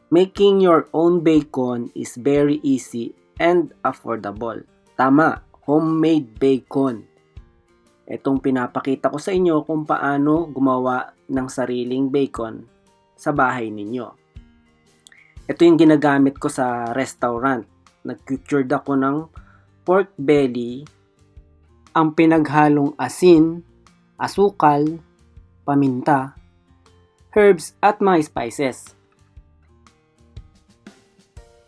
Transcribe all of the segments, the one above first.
Making your own bacon is very easy and affordable. Tama, homemade bacon. Itong pinapakita ko sa inyo kung paano gumawa ng sariling bacon sa bahay ninyo. Ito yung ginagamit ko sa restaurant. Nag-cured ako ng pork belly, ang pinaghalong asin, asukal, paminta, herbs at mga spices.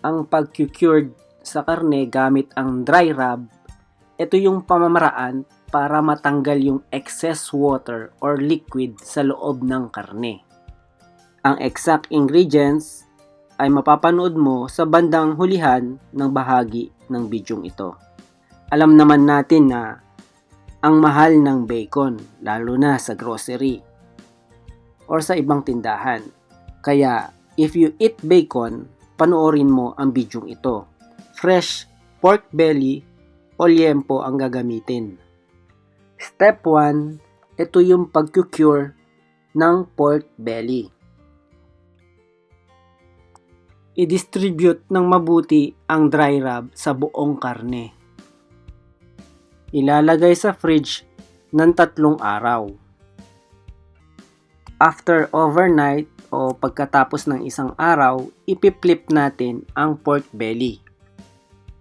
Ang pag-cured sa karne gamit ang dry rub, ito yung pamamaraan para matanggal yung excess water or liquid sa loob ng karne. Ang exact ingredients ay mapapanood mo sa bandang hulihan ng bahagi ng bidyong ito. Alam naman natin na ang mahal ng bacon, lalo na sa grocery or sa ibang tindahan. Kaya, if you eat bacon, panoorin mo ang bidyong ito. Fresh pork belly o liempo ang gagamitin. Step 1, ito yung pag-cure ng pork belly. I-distribute ng mabuti ang dry rub sa buong karne. Ilalagay sa fridge ng 3 araw. After overnight o pagkatapos ng 1 araw, ipiflip natin ang pork belly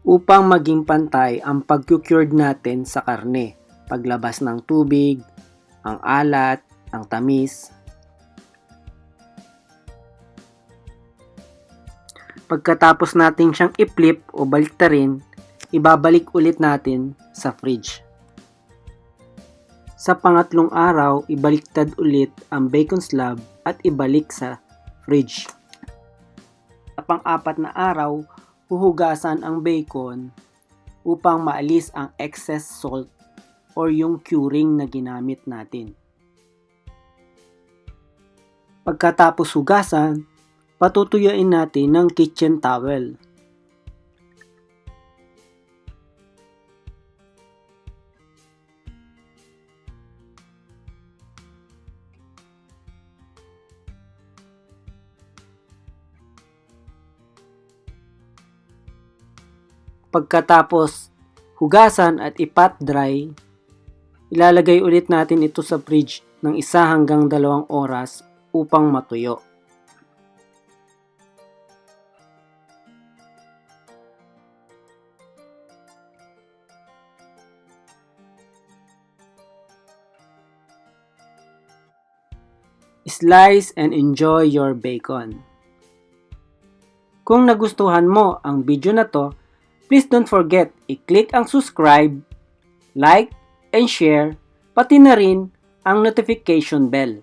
upang maging pantay ang pag-cured natin sa karne. Paglabas ng tubig, ang alat, ang tamis. Pagkatapos natin siyang i-flip o baliktarin, ibabalik ulit natin sa fridge. Sa pangatlong araw, ibaliktad ulit ang bacon slab at ibalik sa fridge. Sa pang-4 na araw, huhugasan ang bacon upang maalis ang excess salt or yung curing na ginamit natin. Pagkatapos hugasan, patutuyuin natin ng kitchen towel. Pagkatapos hugasan at ipat dry, ilalagay ulit natin ito sa fridge ng 1 hanggang 2 oras upang matuyo. Slice and enjoy your bacon. Kung nagustuhan mo ang video na to, please don't forget i-click ang subscribe, like, and share, pati na rin ang notification bell